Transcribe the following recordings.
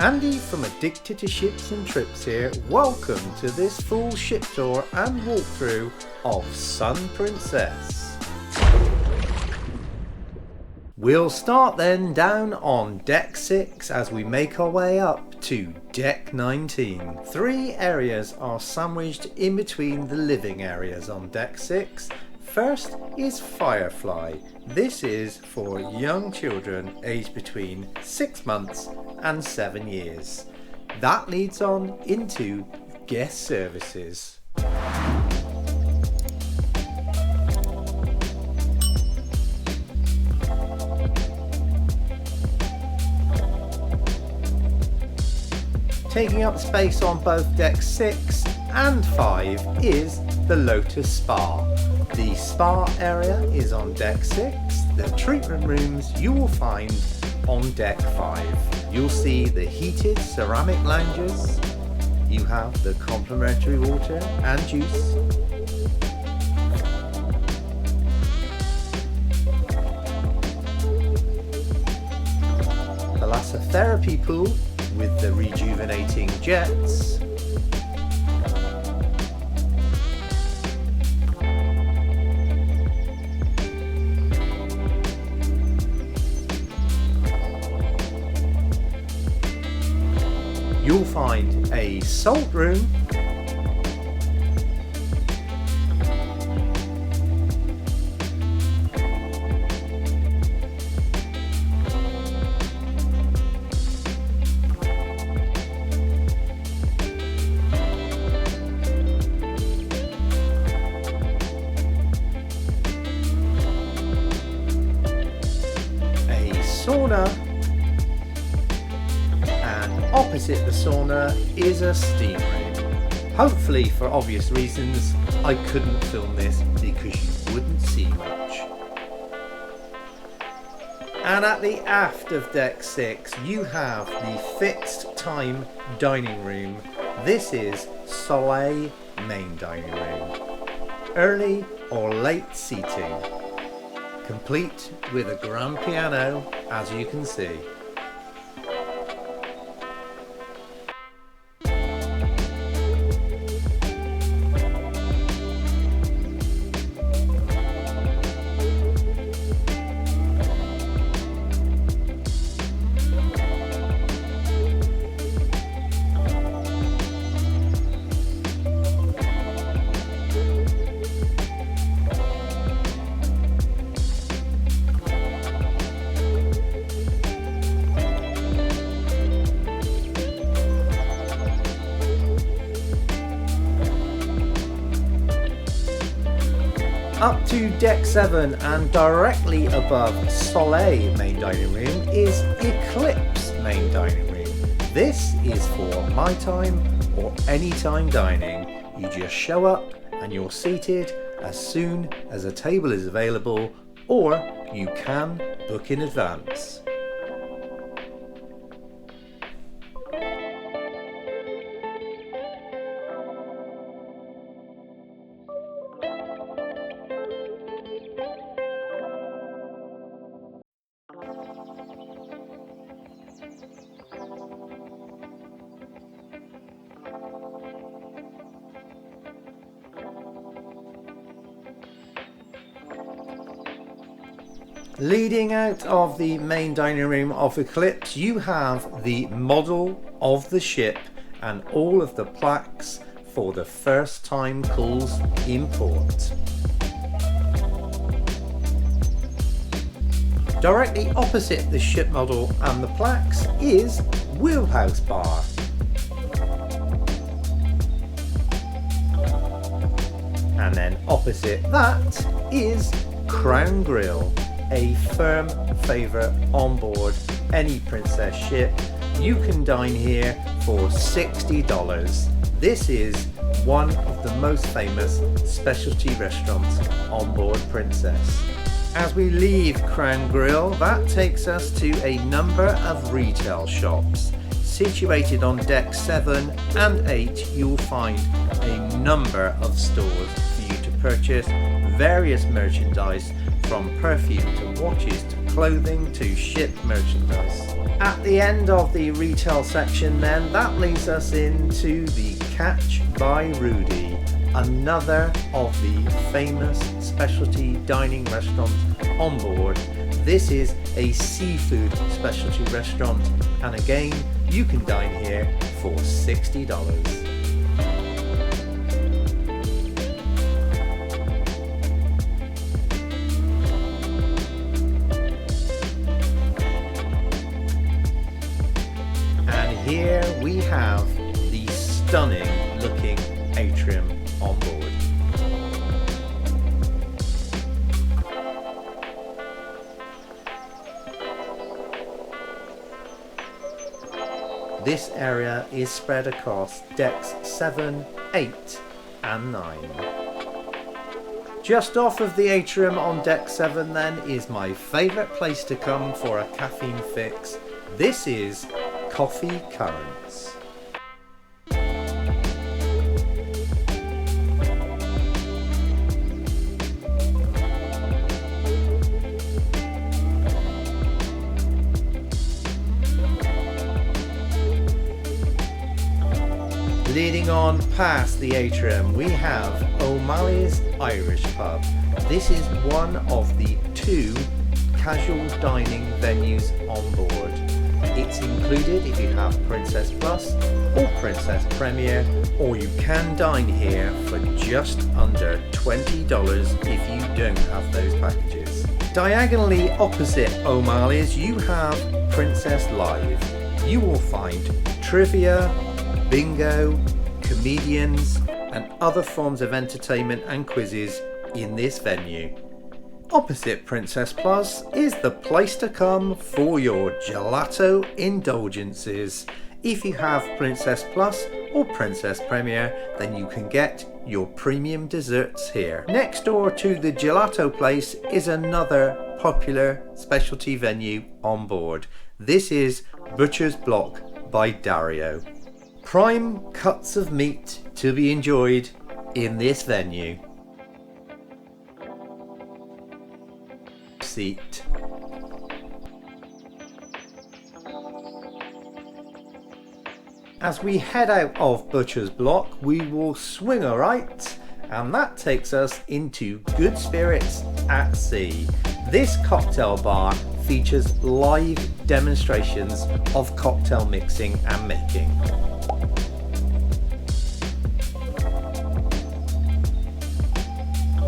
Andy from Addicted to Ships and Trips here. Welcome to this full ship tour and walkthrough of Sun Princess. We'll start then down on deck 6 as we make our way up to deck 19. 3 areas are sandwiched in between the living areas on deck 6. First is Firefly. This is for young children aged between 6 months and 7 years. That leads on into guest services. Taking up space on both deck 6 and 5 is the Lotus Spa. The spa area is on deck 6. The treatment rooms you will find on deck 5. You'll see the heated ceramic lounges. You have the complimentary water and juice. Thalasotherapy pool with the rejuvenating jets. You'll find a salt room, a sauna, opposite the sauna is a steam room. Hopefully, for obvious reasons, I couldn't film this because you wouldn't see much. And at the aft of deck 6 you have the fixed time dining room. This is Soleil main dining room. Early or late seating. Complete with a grand piano, as you can see. Up to deck 7 and directly above Soleil main dining room is Eclipse main dining room. This is for my time or anytime dining. You just show up and you're seated as soon as a table is available, or you can book in advance. Leading out of the main dining room of Eclipse, you have the model of the ship and all of the plaques for the first time calls in port. Directly opposite the ship model and the plaques is Wheelhouse Bar. And then opposite that is Crown Grill. A firm favourite on board any Princess ship. You can dine here for $60. This is one of the most famous specialty restaurants on board Princess. As we leave Crown Grill, that takes us to a number of retail shops. Situated on deck 7 and 8, you'll find a number of stores for you to purchase various merchandise from perfume to watches to clothing to ship merchandise. At the end of the retail section then, that leads us into the Catch by Rudy, another of the famous specialty dining restaurants on board. This is a seafood specialty restaurant, and again, you can dine here for $60. And here we have the stunning looking atrium on board. This area is spread across decks 7, 8 and 9. Just off of the atrium on deck 7 then is my favourite place to come for a caffeine fix. This is Coffee Currents. Leading on past the atrium, we have O'Malley's Irish Pub. This is one of the 2 casual dining venues on board. It's included if you have Princess Plus or Princess Premier, or you can dine here for just under $20 if you don't have those packages. Diagonally opposite O'Malley's, you have Princess Live. You will find trivia, bingo, comedians and other forms of entertainment and quizzes in this venue. Opposite Princess Plus is the place to come for your gelato indulgences. If you have Princess Plus or Princess Premier, then you can get your premium desserts here. Next door to the gelato place is another popular specialty venue on board. This is Butcher's Block by Dario. Prime cuts of meat to be enjoyed in this venue. Seat. As we head out of Butcher's Block, we will swing a right, and that takes us into Good Spirits at Sea. This cocktail bar features live demonstrations of cocktail mixing and making.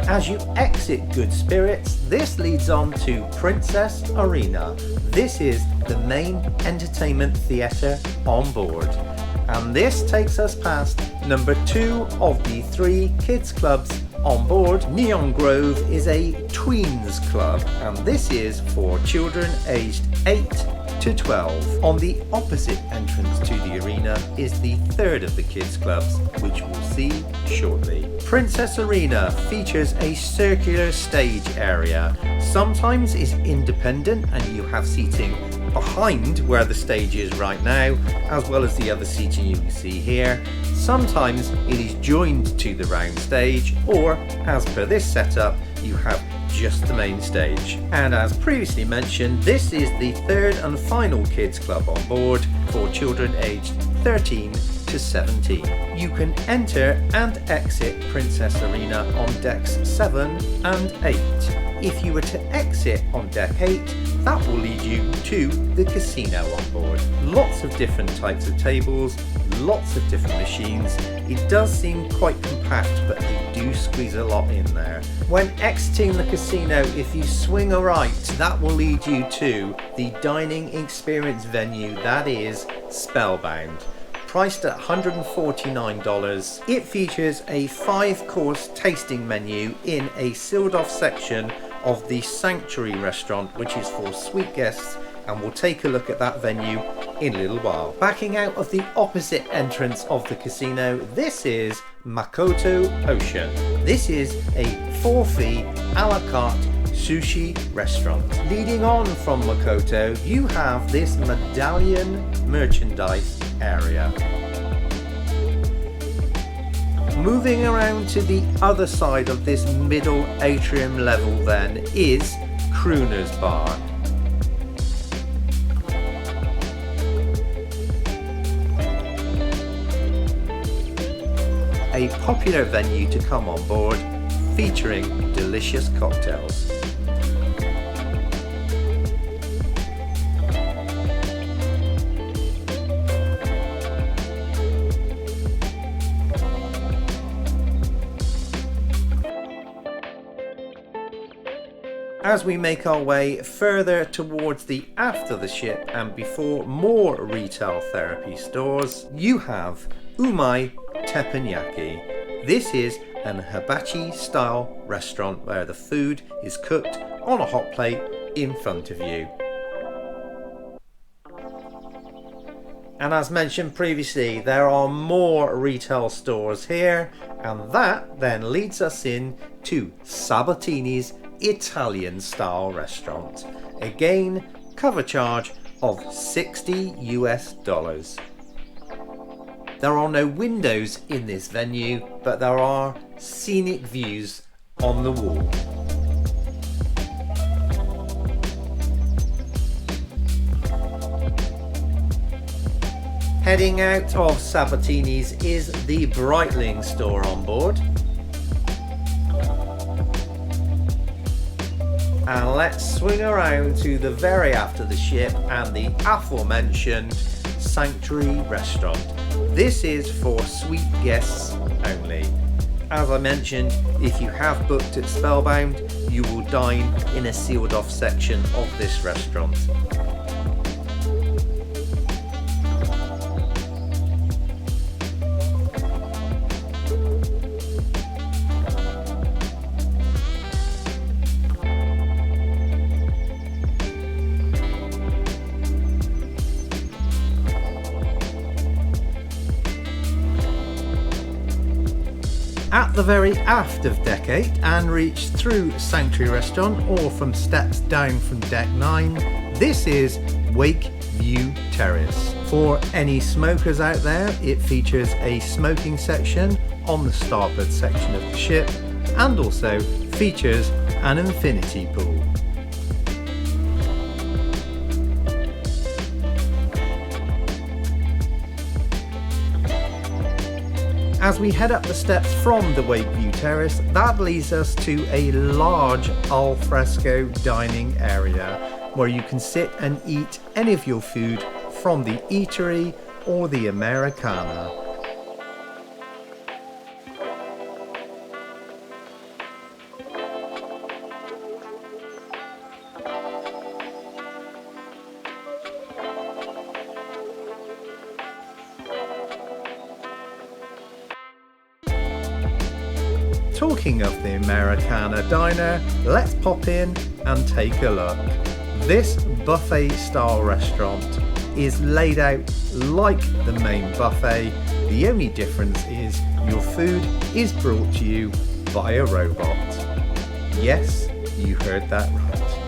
As you exit Good Spirits, this leads on to Princess Arena. This is the main entertainment theatre on board. And this takes us past number 2 of the 3 kids clubs on board. Neon Grove is a tweens club, and this is for children aged 8 to 12. On the opposite entrance to the arena is the 3rd of the kids clubs, which we'll see shortly. Princess Arena features a circular stage area. Sometimes it's independent and you have seating behind where the stage is right now, as well as the other seating you can see here. Sometimes it is joined to the round stage, or as per this setup, you have just the main stage. And as previously mentioned, this is the 3rd and final kids club on board for children aged 13 to 17. You can enter and exit Princess Arena on decks 7 and 8. If you were to exit on deck 8, that will lead you to the casino on board. Lots of different types of tables, lots of different machines. It does seem quite compact, but they do squeeze a lot in there. When exiting the casino, if you swing a right, that will lead you to the dining experience venue, that is Spellbound. Priced at $149, it features a 5-course tasting menu in a sealed off section of the Sanctuary restaurant, which is for suite guests, and we'll take a look at that venue in a little while. Backing out of the opposite entrance of the casino, this is Makoto Ocean. This is a 4-fee a la carte sushi restaurant. Leading on from Makoto, you have this medallion merchandise area. Moving around to the other side of this middle atrium level then is Crooner's Bar. a popular venue to come on board, featuring delicious cocktails. As we make our way further towards the aft of the ship and before more retail therapy stores, you have Umai Teppanyaki. This is an hibachi style restaurant where the food is cooked on a hot plate in front of you. And as mentioned previously, there are more retail stores here, and that then leads us in to Sabatini's Italian style restaurant. Again, cover charge of $60 US. There are no windows in this venue, but there are scenic views on the wall. Heading out of Sabatini's is the Breitling store on board. And let's swing around to the very aft of the ship and the aforementioned Sanctuary restaurant. This is for suite guests only. As I mentioned, if you have booked at Spellbound, you will dine in a sealed off section of this restaurant. At the very aft of Deck 8 and reach through Sanctuary Restaurant or from steps down from Deck 9, this is Wake View Terrace. For any smokers out there, it features a smoking section on the starboard section of the ship and also features an infinity pool. As we head up the steps from the Wakeview Terrace, that leads us to a large al fresco dining area where you can sit and eat any of your food from the eatery or the Americana. Talking of the Americana diner, let's pop in and take a look. This buffet style restaurant is laid out like the main buffet. The only difference is your food is brought to you by a robot. Yes, you heard that right.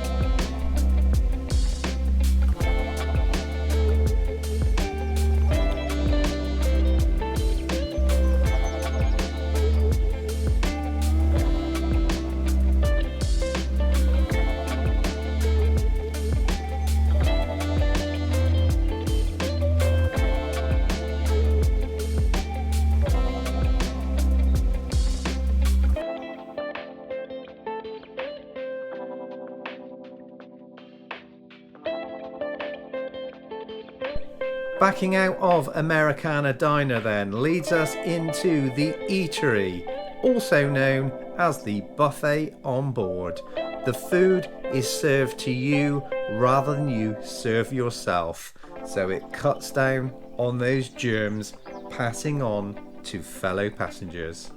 Backing out of Americana Diner then leads us into the eatery, also known as the buffet on board. The food is served to you rather than you serve yourself, so it cuts down on those germs passing on to fellow passengers.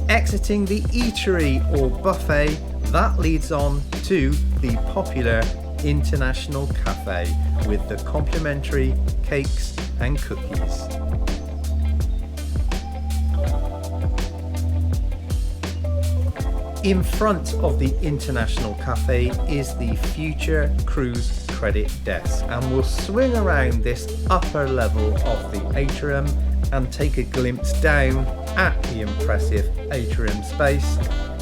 Exiting the eatery or buffet, that leads on to the popular International Cafe with the complimentary cakes and cookies. In front of the International Cafe is the Future Cruise credit desk, and we'll swing around this upper level of the atrium and take a glimpse down at the impressive atrium space.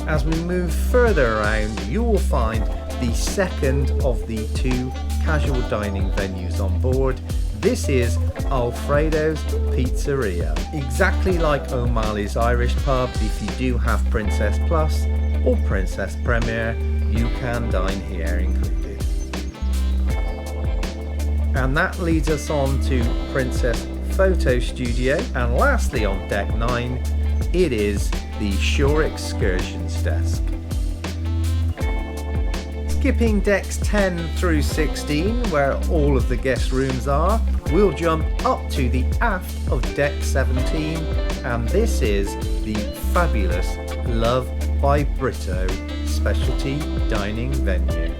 As we move further around, you will find the second of the two casual dining venues on board. This is Alfredo's Pizzeria. Exactly like O'Malley's Irish Pub, if you do have Princess Plus or Princess Premier, you can dine here included. And that leads us on to Princess Photo Studio, and lastly on deck 9 it is the Shore Excursions desk. Skipping decks 10 through 16 where all of the guest rooms are, we'll jump up to the aft of deck 17, and this is the fabulous Love by Brito specialty dining venue.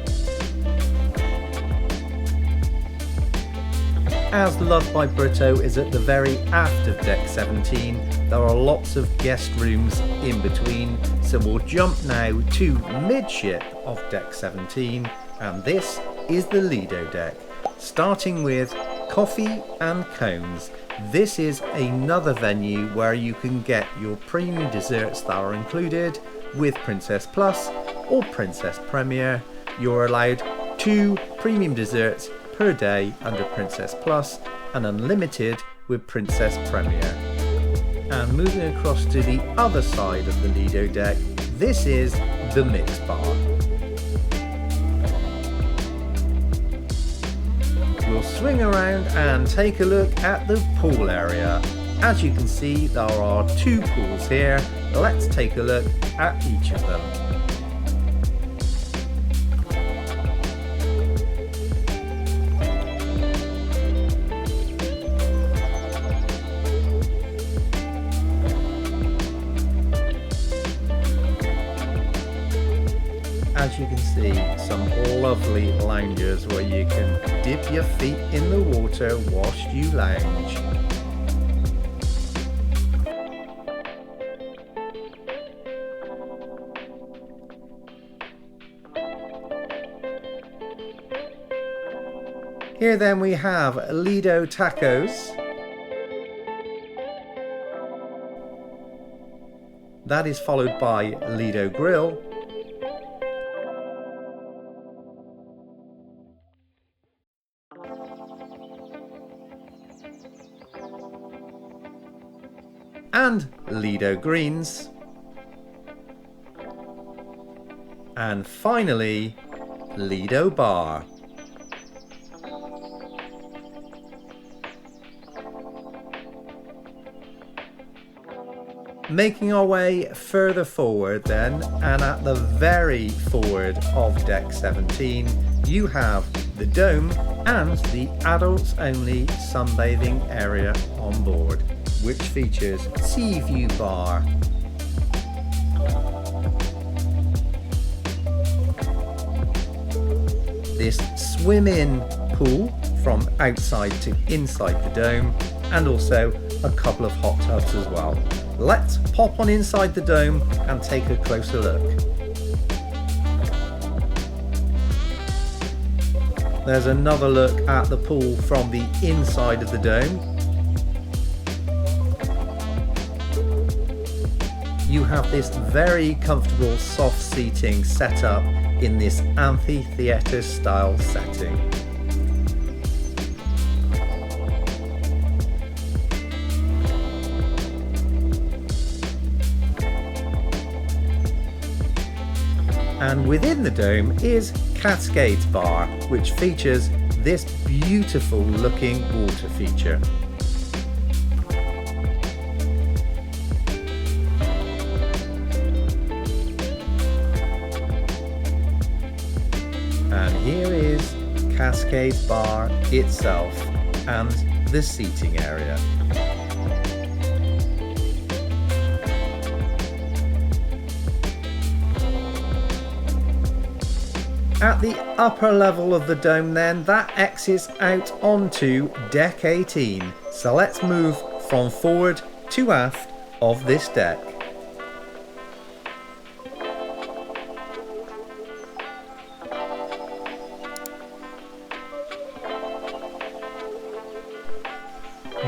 As Love by Brito is at the very aft of deck 17, there are lots of guest rooms in between, so we'll jump now to midship of deck 17, and this is the Lido deck, starting with Coffee and Cones. This is another venue where you can get your premium desserts that are included with Princess Plus or Princess Premier. You're allowed 2 premium desserts per day under Princess Plus and unlimited with Princess Premier. And moving across to the other side of the Lido deck, this is the Mix Bar. We'll swing around and take a look at the pool area. As you can see, there are 2 pools here. Let's take a look at each of them. As you can see, some lovely lounges where you can dip your feet in the water whilst you lounge. Here then we have Lido Tacos. That is followed by Lido Grill. And Lido Greens. And finally, Lido Bar. Making our way further forward then, and at the very forward of deck 17, you have the dome and the adults only sunbathing area on board, which features sea view bar, this swim-in pool from outside to inside the dome, and also a couple of hot tubs as well. Let's pop on inside the dome and take a closer look. There's another look at the pool from the inside of the dome. You have this very comfortable soft seating set up in this amphitheatre style setting. And within the dome is Cascades Bar, which features this beautiful looking water feature. And here is Cascades Bar itself and the seating area. At the upper level of the dome then, that exits out onto deck 18. So let's move from forward to aft of this deck.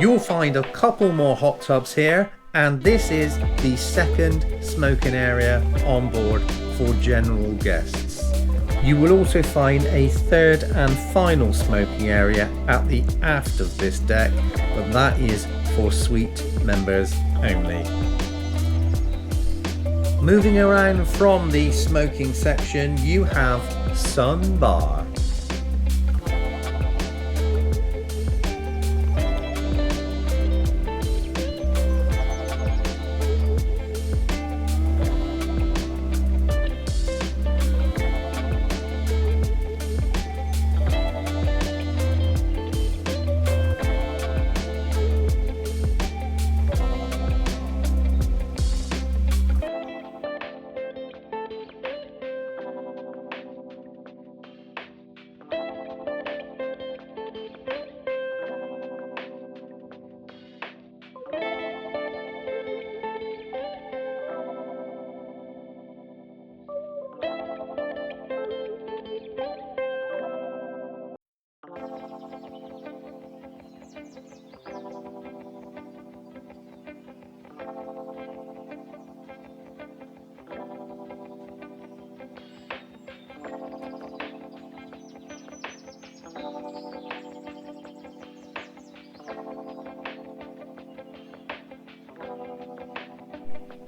You'll find a couple more hot tubs here, and this is the second smoking area on board for general guests. You will also find a third and final smoking area at the aft of this deck, but that is for suite members only. Moving around from the smoking section, you have Sun Bar.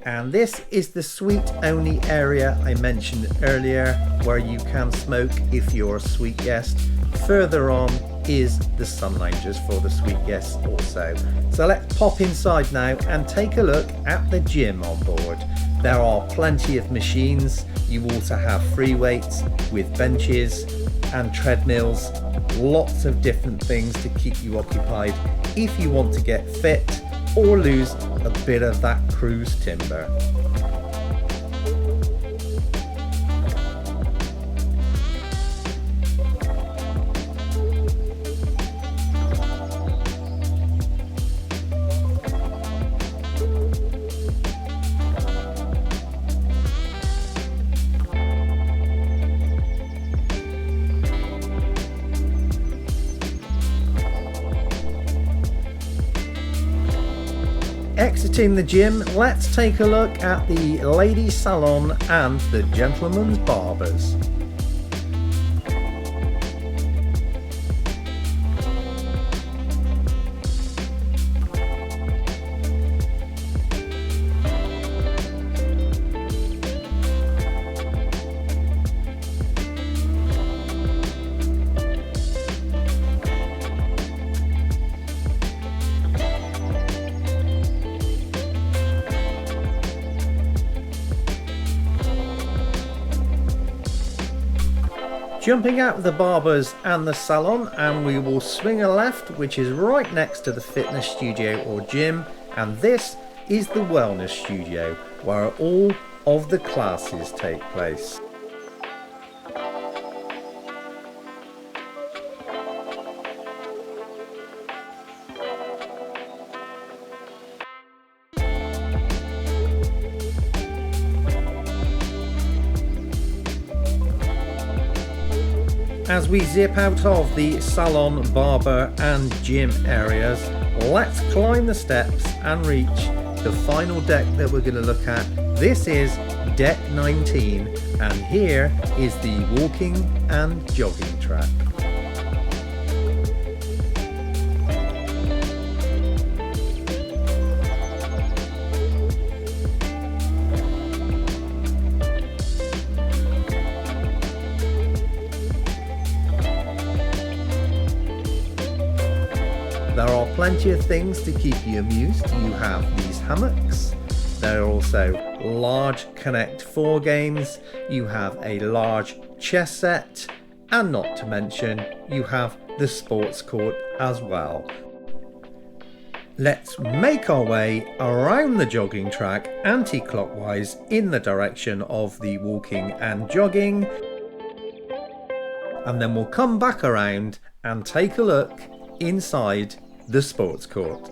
And this is the suite only area I mentioned earlier, where you can smoke if you're a suite guest. Further on is the sun loungers for the suite guests also. So let's pop inside now and take a look at the gym on board. There are plenty of machines. You also have free weights with benches and treadmills. Lots of different things to keep you occupied if you want to get fit or lose a bit of that cruise timber. Exiting the gym, let's take a look at the ladies' salon and the gentlemen's barbers. Jumping out of the barbers and the salon, and we will swing a left, which is right next to the fitness studio or gym, and this is the wellness studio where all of the classes take place. As we zip out of the salon, barber and gym areas, let's climb the steps and reach the final deck that we're going to look at. This is deck 19, and here is the walking and jogging track. There are plenty of things to keep you amused. You have these hammocks. There are also large Connect 4 games. You have a large chess set. And not to mention, you have the sports court as well. Let's make our way around the jogging track anti-clockwise in the direction of the walking and jogging. And then we'll come back around and take a look inside the sports court.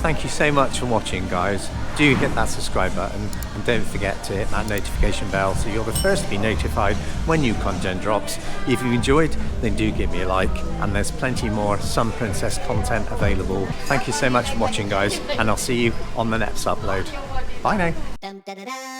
Thank you so much for watching, guys. Do hit that subscribe button and don't forget to hit that notification bell so you're the first to be notified when new content drops. If you enjoyed, then do give me a like, and there's plenty more Sun Princess content available. Thank you so much for watching, guys, and I'll see you on the next upload. Bye now.